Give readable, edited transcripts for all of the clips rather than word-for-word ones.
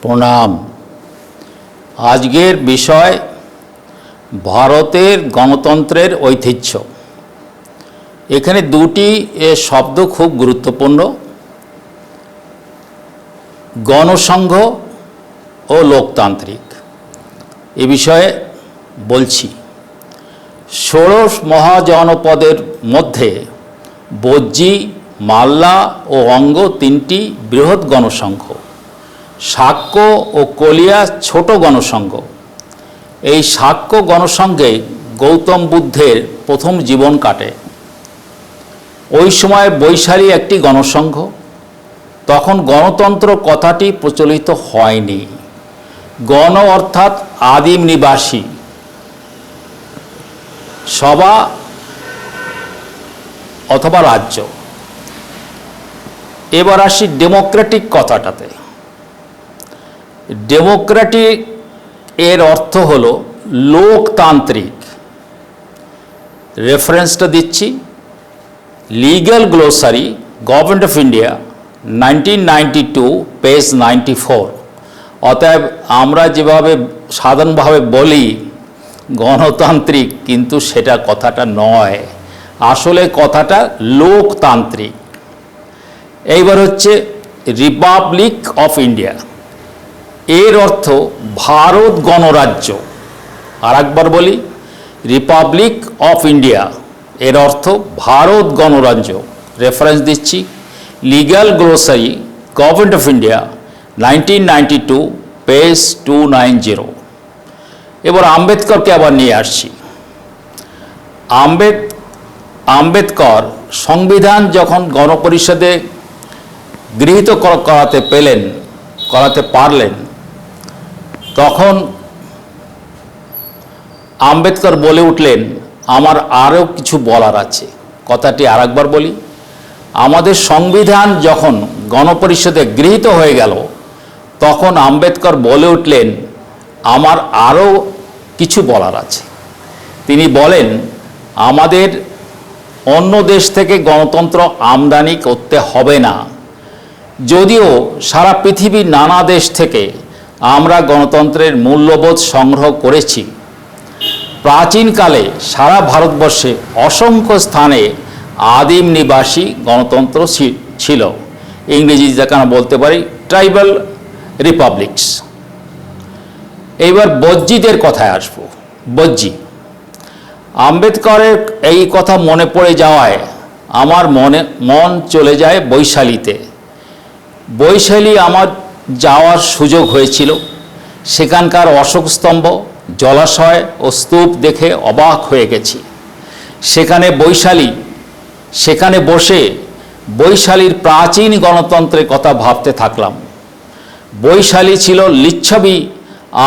প্রণাম। আজকের বিষয় ভারতের গণতন্ত্রের ঐতিহ্য। এখানে দুটি শব্দ খুব গুরুত্বপূর্ণ, গণসংঘ ও লোকতান্ত্রিক। এ বিষয়ে বলছি। 16 মহাজনপদের মধ্যে বজ্জি, মাল্লা ও অঙ্গ তিনটি বৃহৎ গণসংঘ, শাক্য ও কলিয়া ছোট গণসংঘ। এই শাক্য গণসংঘে গৌতম বুদ্ধের প্রথম জীবন কাটে। ওই সময় বৈশালী একটি গণসংঘ। তখন গণতন্ত্র কথাটি প্রচলিত হয়নি। গণ অর্থাৎ আদিম নিবাসী, সভা অথবা রাজ্য। এবার আসি ডেমোক্রেটিক কথাটাতে। ডেমোক্রেটিক এর অর্থ হলো লোকতান্ত্রিক। রেফারেন্সটা দিচ্ছি, legal glossary, government of India, 1992, page 94। অতএব আমরা যেভাবে সাধারণভাবে বলি গণতান্ত্রিক, কিন্তু সেটা কথাটা নয়, আসলে কথাটা লোকতান্ত্রিক। এইবার হচ্ছে রিপাবলিক অফ ইন্ডিয়া। এর অর্থ ভারত গণরাজ্য। আর একবার বলি, রিপাবলিক অফ ইন্ডিয়া এর অর্থ ভারত গণরাজ্য। রেফারেন্স দিচ্ছি, legal glossary, government of India, 1992, page 290। এবার আম্বেদকরকে আবার নিয়ে আসছি। আম্বেদকর সংবিধান যখন গণপরিষদে গৃহীত করাতে পারলেন, তখন আম্বেদকর বলে উঠলেন, আমার আরও কিছু বলার আছে। কথাটি আর একবার বলি, আমাদের সংবিধান যখন গণপরিষদে গৃহীত হয়ে গেল, তখন আম্বেদকর বলে উঠলেন, আমার আরও কিছু বলার আছে। তিনি বলেন, আমাদের অন্য দেশ থেকে গণতন্ত্র আমদানি করতে হবে না। যদিও সারা পৃথিবীর নানা দেশ থেকে আমরা গণতন্ত্রের মূল্যবোধ সংগ্রহ করেছি। প্রাচীনকালে সারা ভারতবর্ষে অসংখ্য স্থানে আদিম নিবাসী গণতন্ত্র ছিল। ইংরেজি যাকে আমরা বলতে পারি ট্রাইবাল রিপাবলিকস। এইবার বজ্জিদের কথায় আসবো। বজ্জি, আম্বেদকরের এই কথা মনে পড়ে যাওয়ায় আমার মন চলে যায় বৈশালীতে। বৈশালী আমার যাওয়ার সুযোগ হয়েছিল। সেখানকার অশোক স্তম্ভ, জলাশয় ও স্তূপ দেখে অবাক হয়ে গেছি। সেখানে বসে বৈশালীর প্রাচীন গণতন্ত্রের কথা ভাবতে থাকলাম। বৈশালী ছিল লিচ্ছবি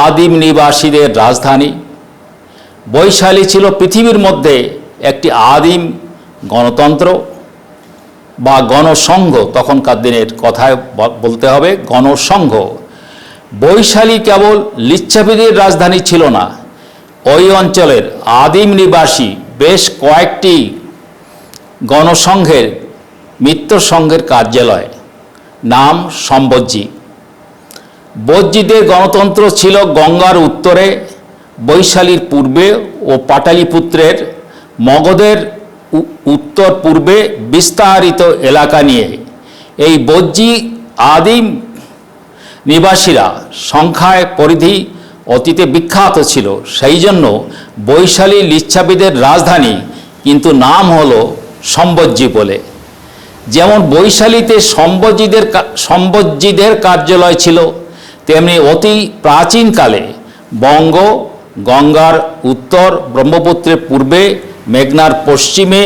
আদিম নিবাসীদের রাজধানী। বৈশালী ছিল পৃথিবীর মধ্যে একটি আদিম গণতন্ত্র বা গণসংঘ। তখনকার দিনের কথায় বলতে হবে গণসংঘ। বৈশালী কেবল লিচ্ছাবীদের রাজধানী ছিল না, ওই অঞ্চলের আদিম নিবাসী বেশ কয়েকটি গণসংঘের মিত্রসংঘের কার্যালয়, নাম সম্বজ্জি। বজ্জিদের গণতন্ত্র ছিল গঙ্গার উত্তরে, বৈশালীর পূর্বে ও পাটালিপুত্রের মগধের উত্তর পূর্বে বিস্তারিত এলাকা নিয়ে। এই বজ্জি আদিম নিবাসীরা সংখ্যায় পরিধি অতীতে বিখ্যাত ছিল। সেই জন্য বৈশালী লিচ্ছাবীদের রাজধানী, কিন্তু নাম হলো সম্বজ্জি বলে। যেমন বৈশালীতে সম্বজ্জিদের কার্যালয় ছিল, তেমনি অতি প্রাচীনকালে বঙ্গ, গঙ্গার উত্তর, ব্রহ্মপুত্রের পূর্বে, মেঘনার পশ্চিমে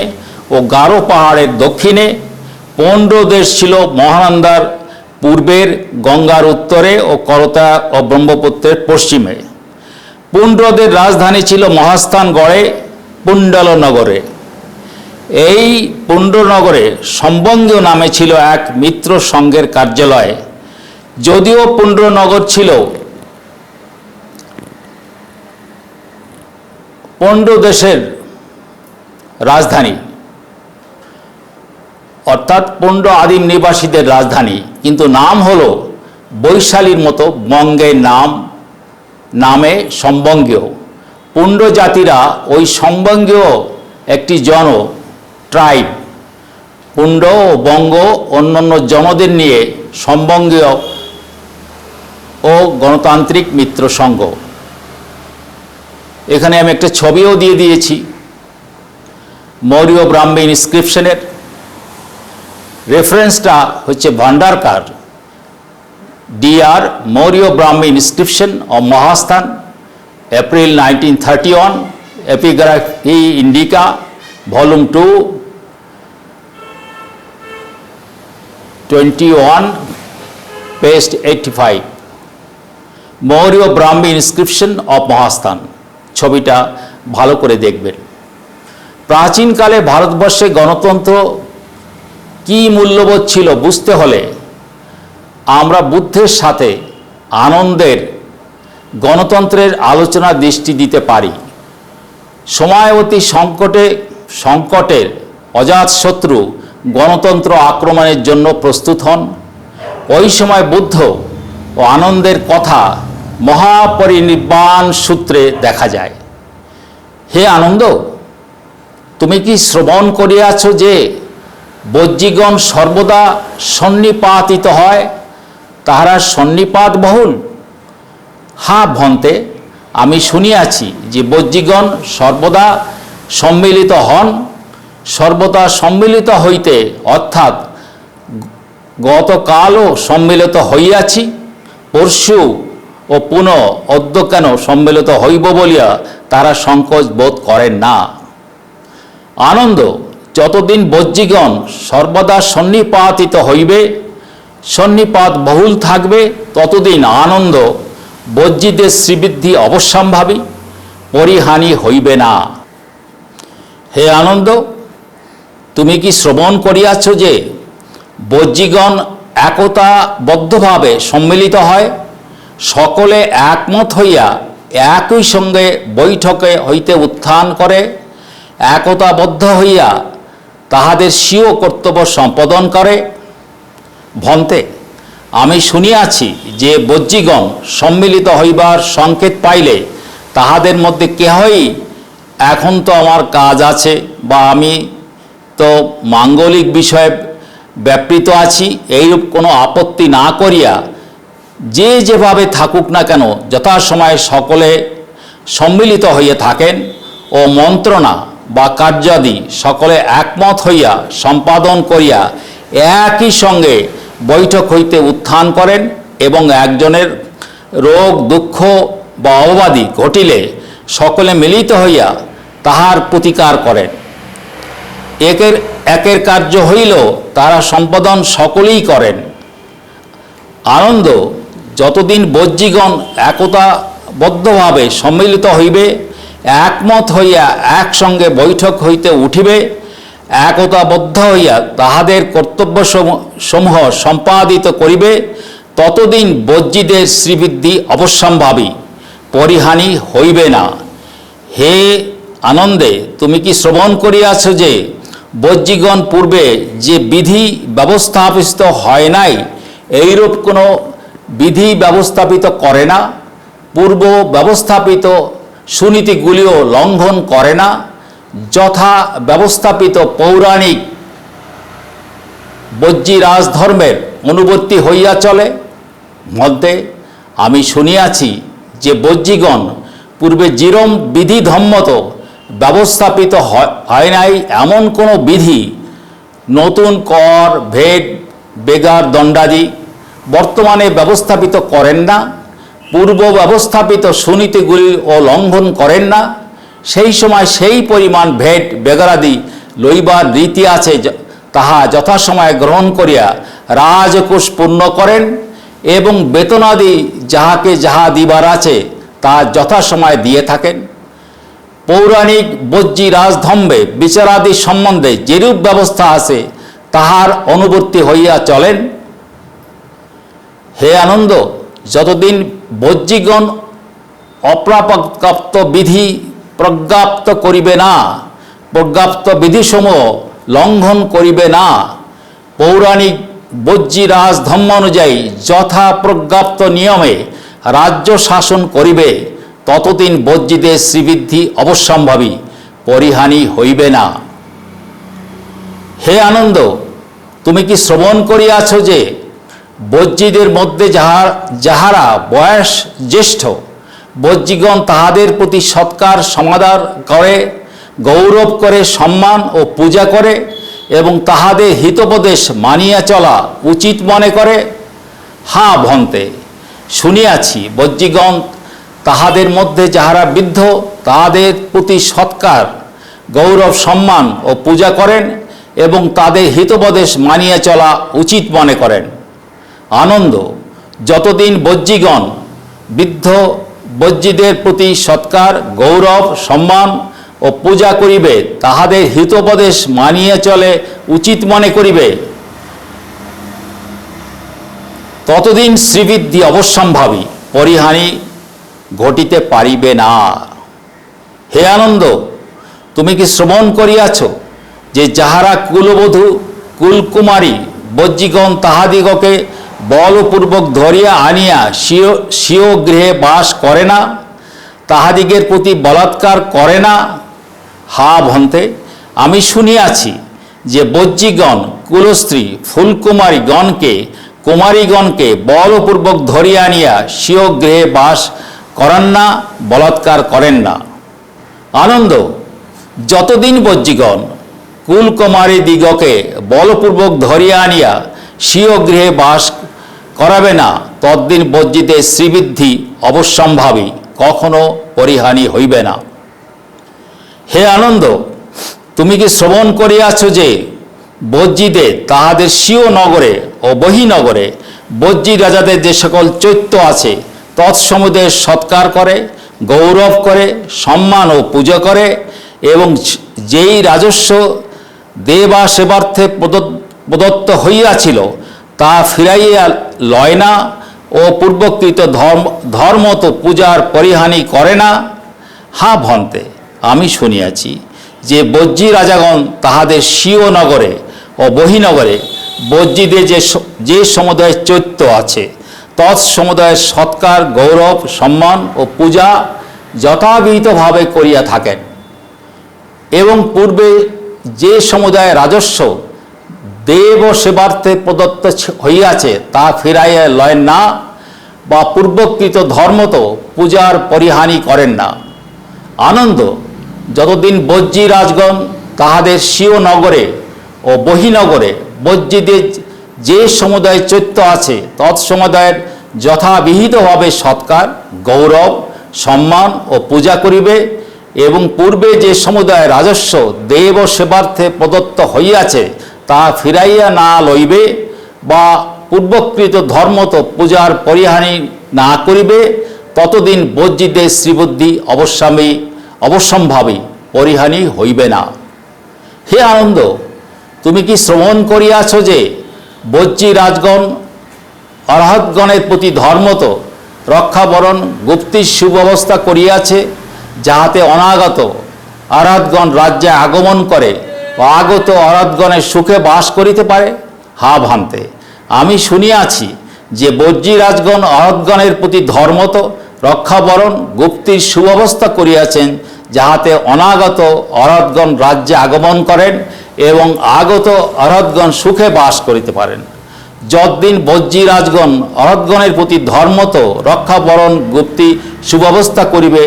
ও গারো পাহাড়ের দক্ষিণে 15 দেশ ছিল। মহানন্দার পূর্বের, গঙ্গার উত্তরে ও করতা ও ব্রহ্মপুত্রের পশ্চিমে। পুণ্ড্রদের রাজধানী ছিল মহাস্থানগড়ে, পুণ্ডলনগরে। এই পুণ্ডনগরে সম্বঙ্গীয় নামে ছিল এক মিত্র সংঘের কার্যালয়। যদিও পুণ্ডনগর ছিল পুণ্ড দেশের রাজধানী, অর্থাৎ পুণ্ড আদিম নিবাসীদের রাজধানী, কিন্তু নাম হলো বৈশালীর মতো বঙ্গের নামে সম্বঙ্গীয়। পুণ্ড জাতিরা ওই সম্বঙ্গীয় একটি ট্রাইব। পুণ্ড ও বঙ্গ অন্যান্য জনদের নিয়ে সম্বঙ্গীয় ও গণতান্ত্রিক মিত্র সংঘ। এখানে আমি একটা ছবিও দিয়ে দিয়েছি মৌর্য ব্রাহ্মী ইনস্ক্রিপশনের। রেফারেন্সটা হচ্ছে Bhandarkar DR Maurya Brahmi inscription of Mahasthan, April 1931, epigraphy indica, volume 2, 21, page 85। Maurya Brahmi inscription of Mahasthan, ছবিটা ভালো করে দেখবেন। প্রাচীনকালে ভারতবর্ষে গণতন্ত্র কি মূল্যবোধ ছিল বুঝতে হলে আমরা বুদ্ধের সাথে আনন্দের গণতন্ত্রের আলোচনা দৃষ্টি দিতে পারি। সময়াবতী সংকটের অজাতশত্রু গণতন্ত্র আক্রমণের জন্য প্রস্তুত হন। ওই সময় বুদ্ধ ও আনন্দের কথা মহাপরিনির্বাণ সূত্রে দেখা যায়। হে আনন্দ, তুমি কি শ্রবণ করিয়াছ যে বজ্রীগণ সর্বদা সন্নিপাতিত হয়, তাহারা সন্নিপাত বহুল? হ্যাঁ ভন্তে, আমি শুনিয়াছি যে বজ্রীগণ সর্বদা সম্মিলিত হন। সর্বদা সম্মিলিত হইতে অর্থাৎ গতকালও সম্মিলিত হইয়াছি, পরশু ও পুনঃ অদ্য কেন সম্মিলিত হইব বলিয়া তারা সংকোচ বোধ করেন না। আনন্দ, যতদিন বজ্রীগণ সর্বদা সন্নিপাতিত হইবে, সন্নিপাত বহুল থাকবে, ততদিন আনন্দ বজ্রীদের শ্রীবৃদ্ধি অবশ্যম্ভাবী, পরিহানি হইবে না। হে আনন্দ, তুমি কি শ্রবণ করিয়াছ যে বজ্রীগণ একতাবদ্ধভাবে সম্মিলিত হয়, সকলে একমত হইয়া একই সঙ্গে বৈঠকে হইতে উত্থান করে, একতাবদ্ধ হইয়া তাহাদের স্বীয় কর্তব্য সম্পাদন করে? ভন্তে, আমি শুনিয়াছি যে বজ্রীগণ সম্মিলিত হইবার সংকেত পাইলে তাহাদের মধ্যে কেহই এখন তো আমার কাজ আছে বা আমি তো মাঙ্গলিক বিষয়ে ব্যাপৃত আছি এইরূপ কোনো আপত্তি না করিয়া যে যেভাবে থাকুক না কেন যথাসময়ে সকলে সম্মিলিত হইয়া থাকেন ও মন্ত্রণা বা কার্যাদি সকলে একমত হইয়া সম্পাদন করিয়া একই সঙ্গে বৈঠক হইতে উত্থান করেন এবং একজনের রোগ দুঃখ বা অবাধি ঘটিলে সকলে মিলিত হইয়া তাহার প্রতিকার করেন। একের কার্য হইল তারা সম্পাদন সকলেই করেন। আনন্দ, যতদিন বজ্রীগণ একতাবদ্ধভাবে সম্মিলিত হইবে, একমত হইয়া একসঙ্গে বৈঠক হইতে উঠিবে, একতাবদ্ধ হইয়া তাহাদের কর্তব্য সমূহ সম্পাদিত করিবে, ততদিন বজ্রীদের শ্রীবৃদ্ধি অবশ্যম্ভাবী, পরিহানি হইবে না। হে আনন্দে, তুমি কি শ্রবণ করিয়াছ যে বজ্রীগণ পূর্বে যে বিধি ব্যবস্থাপিত হয় নাই, এইরূপ কোনো বিধি ব্যবস্থাপিত করে না, পূর্ব ব্যবস্থাপিত সুনীতিগুলিও লঙ্ঘন করে না, যথা ব্যবস্থাপিত পৌরাণিক বজ্রী রাজধর্মের অনুবর্তী হইয়া চলে? মধ্যে আমি শুনিয়াছি যে বজ্রীগণ পূর্বে যেরম বিধি ধম্মত ব্যবস্থাপিত হয় নাই এমন কোনো বিধি, নতুন কর ভেট বেগার দণ্ডাদি বর্তমানে ব্যবস্থাপিত করেন না, পূর্ব ব্যবস্থাপিত সুনীতিগুলি ও লঙ্ঘন করেন না। সেই সময় সেই পরিমাণ ভেট বেগারাদি লইবার রীতি আছে, তাহা যথাসময়ে গ্রহণ করিয়া রাজকোষ পূর্ণ করেন এবং বেতনাদি যাহাকে যাহা দিবার আছে তা যথাসময়ে দিয়ে থাকেন। পৌরাণিক বজ্রী রাজধম্বে বিচারাদি সম্বন্ধে যেরূপ ব্যবস্থা আছে তাহার অনুবর্তী হইয়া চলেন। হে আনন্দ, যতদিন বজ্রীগণ অপ্রাপ্ত বিধি প্রজ্ঞাপ্ত করিবে না, প্রজ্ঞাপ্ত বিধিসমূহ লঙ্ঘন করিবে না, পৌরাণিক বজ্জী রাজধর্ম অনুযায়ী যথা প্রজ্ঞাপ্ত নিয়মে রাজ্য শাসন করিবে, ততদিন বজ্জীদের শ্রীবৃদ্ধি অবশ্যম্ভাবী, পরিহানি হইবে না। হে আনন্দ, তুমি কি শ্রবণ করিয়াছ যে বজ্জীদের মধ্যে যাহারা বয়স জ্যেষ্ঠ, বজ্জীগণ তাহাদের প্রতি সৎকার সমাদর করে, গৌরব করে, সম্মান ও পূজা করে এবং তাহাদের হিতোপদেশ মানিয়া চলা উচিত মনে করে? হাঁ ভন্তে, শুনিয়াছি বজ্জীগণ তাহাদের মধ্যে যাহারা বৃদ্ধ, তাহাদের প্রতি সৎকার, গৌরব, সম্মান ও পূজা করেন এবং তাদের হিতোপদেশ মানিয়া চলা উচিত মনে করেন। আনন্দ, যতদিন বজ্জীগণ বৃদ্ধ বজ্জীদের প্রতি সৎকার, গৌরব, সম্মান ও পূজা করিবে, তাহাদের হিতোপদেশ মানিয়া চলে উচিত মনে করিবে, ততদিন শ্রীবৃদ্ধি অবশ্যম্ভাবী, পরিহানি ঘটিতে পারিবে না। হে আনন্দ, তুমি কি শ্রবণ করিয়াছ যে যাহারা কুলবধূ, কুলকুমারী বজ্জীগণ তাহাদিগকে বলপূর্বক ধরিয়া আনিয়া স্বীয় গৃহে বাস করে না, তাহাদিগের প্রতি বলাৎকার করে না? হা ভন্তে, আমি শুনিয়াছি যে বজ্জীগণ কুলস্ত্রী কুমারীগণকে বলপূর্বক ধরিয়া আনিয়া স্বীয় গৃহে বাস করেন না, বলাৎকার করেন না। আনন্দ, যতদিন বজ্জীগণ কুলকুমারী দিগকে বলপূর্বক ধরিয়া আনিয়া স্বীয় গৃহে বাস করাবে না, তদ্দিন বজ্জীদের শ্রীবৃদ্ধি অবশ্যম্ভাবী, কখনো পরিহানি হইবে না। হে আনন্দ, তুমি কি শ্রবণ করিয়াছ যে বজ্জীদের তাহাদের স্বীয় নগরে ও বহিনগরে বজ্জী রাজাদের যে সকল চৈত্য আছে, তৎসমুদে সৎকার করে, গৌরব করে, সম্মান ও পূজা করে এবং যেই রাজস্ব দেবা সেবার্থে প্রদত্ত হইয়াছিল তা ফিরাইয়া লয় না ও পূর্বকৃত ধর্ম তো পূজার পরিহানি করে না? হা ভন্তে, আমি শুনিয়াছি যে বজ্জী রাজাগণ তাহাদের স্বীয় নগরে ও বহিনগরে বজ্জীদের যে সমুদায় চৈত্য আছে, তৎসমুদায়ের সৎকার, গৌরব, সম্মান ও পূজা যথাবিহিতভাবে করিয়া থাকেন এবং পূর্বে যে সমুদায় রাজস্ব দেব সেবার্থে প্রদত্ত হইয়াছে তা ফিরাইয়া লয় না বা পূর্বকৃত ধর্মত পূজার পরিহানি করেন না। আনন্দ, যতদিন বজ্জী রাজগণ তাহাদের স্বীয় নগরে ও বহিনগরে বজ্জীদের যে সমুদায় চৈত্য আছে, তৎসমুদায়ের যথাবিহিতভাবে সৎকার, গৌরব, সম্মান ও পূজা করিবে এবং পূর্বে যে সমুদায় রাজস্ব দেব সেবার্থে প্রদত্ত হইয়াছে তা ফিরাইয়া না লইবে বা পূর্বকৃত ধর্মত পূজার পরিহানি না করিবে, ততদিন বজ্জীদের শ্রীবুদ্ধি অবশ্যম্ভাবী, পরিহানি হইবে না। হে আনন্দ, তুমি কি শ্রবণ করিয়াছ যে বজ্জী রাজগণ অর্হৎগণের প্রতি ধর্মত রক্ষাবরণ গুপ্তির সুব্যবস্থা করিয়াছে, যাহাতে অনাগত অর্হৎগণ রাজ্যে আগমন করে ও আগত অর্হৎগণের সুখে বাস করিতে পারে? হা ভান্তে, আমি শুনিয়াছি যে বজ্জী রাজগণ অর্হৎগণের প্রতি ধর্মত রক্ষাবরণ গুপ্তির সুব্যবস্থা করিয়াছেন, যাহাতে অনাগত অর্হৎগণ রাজ্যে আগমন করেন এবং আগত অর্হৎগণ সুখে বাস করিতে পারেন। যতদিন বজ্জী রাজগণ অর্হৎগণের প্রতি ধর্মত রক্ষাবরণ গুপ্তি সুব্যবস্থা করিবে,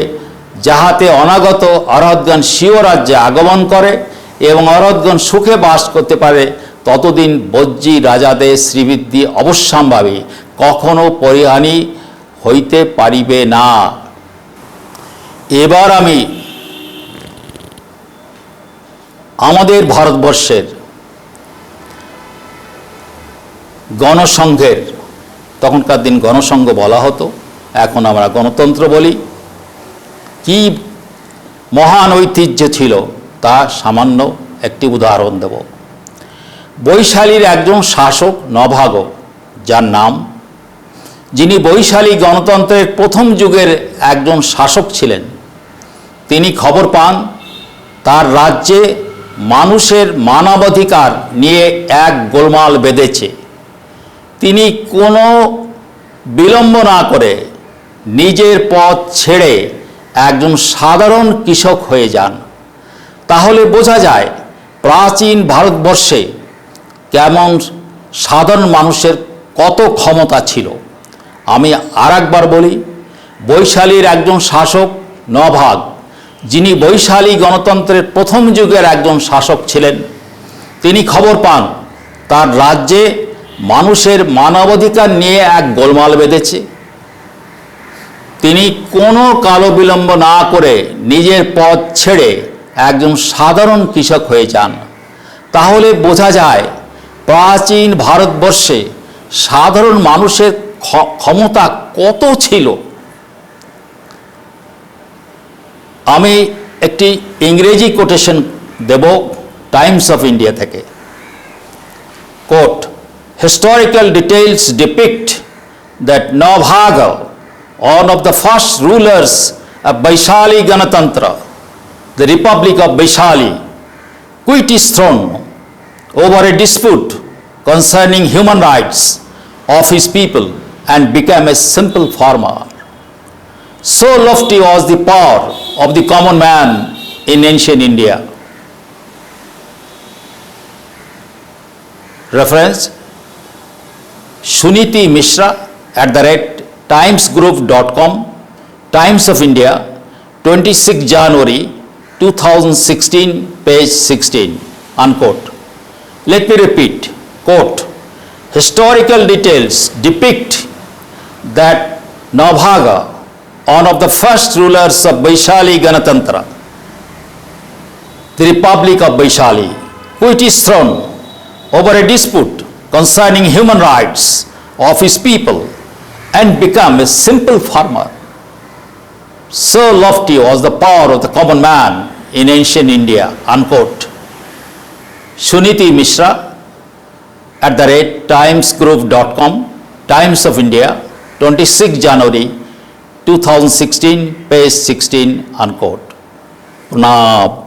যাহাতে অনাগত অর্হৎগণ স্বীয় রাজ্যে আগমন করে এবং অর্হৎগণ সুখে বাস করতে পারে, ততদিন বজ্জী রাজাদের শ্রীবৃদ্ধি অবশ্যম্ভাবী, কখনো পরিহানি হইতে পারিবে না। এবার আমি আমাদের ভারতবর্ষের গণসংঘের, তখনকার দিন গণসংঘ বলা হতো, এখন আমরা গণতন্ত্র বলি, কি মহান ঐতিহ্য ছিল তা সামান্য একটি উদাহরণ দেব। বৈশালীর একজন শাসক নভাগ, যার নাম, যিনি বৈশালী গণতন্ত্রের প্রথম যুগের একজন শাসক ছিলেন, তিনি খবর পান তার রাজ্যে মানুষের মানবাধিকার নিয়ে এক গোলমাল বেঁধেছে তিনি কোনো বিলম্ব না করে নিজের পথ ছেড়ে একজন সাধারণ কৃষক হয়ে যান, তাহলে বোঝা যায় প্রাচীন ভারতবর্ষে কেমন সাধারণ মানুষের কত ক্ষমতা ছিল। আমি আরেকবার বলি, বৈশালীর একজন শাসক নভাগ, যিনি বৈশালী গণতন্ত্রের প্রথম যুগের একজন শাসক ছিলেন, তিনি খবর পান তার রাজ্যে মানুষের মানবাধিকার নিয়ে এক গোলমাল বেঁধেছে। তিনি কোনো কালো বিলম্ব না করে নিজের পথ ছেড়ে একজন সাধারণ কৃষক হয়ে যান, তাহলে বোঝা যায় প্রাচীন ভারতবর্ষে সাধারণ মানুষের ক্ষমতা কত ছিল। আমি একটি ইংরেজি কোটেশন দেব টাইমস অফ ইন্ডিয়া থেকে। Quote, historical details depict that Nabhaga, one of the first rulers of Vaishali Ganatantra, the Republic of Vaishali, quit his throne over a dispute concerning human rights of his people and became a simple farmer. So lofty was the power of the common man in ancient India. Reference, Suniti Mishra @timesgroup.com, Times of India, 26 January 2016, page 16, unquote. Let me repeat, quote, historical details depict that Nabhaga, one of the first rulers of Vaishali Ganatantra, the Republic of Vaishali, quit his throne over a dispute concerning human rights of his people and become a simple farmer. So lofty was the power of the common man in ancient India, unquote. Suniti Mishra @timesgroup.com, Times of India, 26 January 2016, page 16, unquote. Pranam.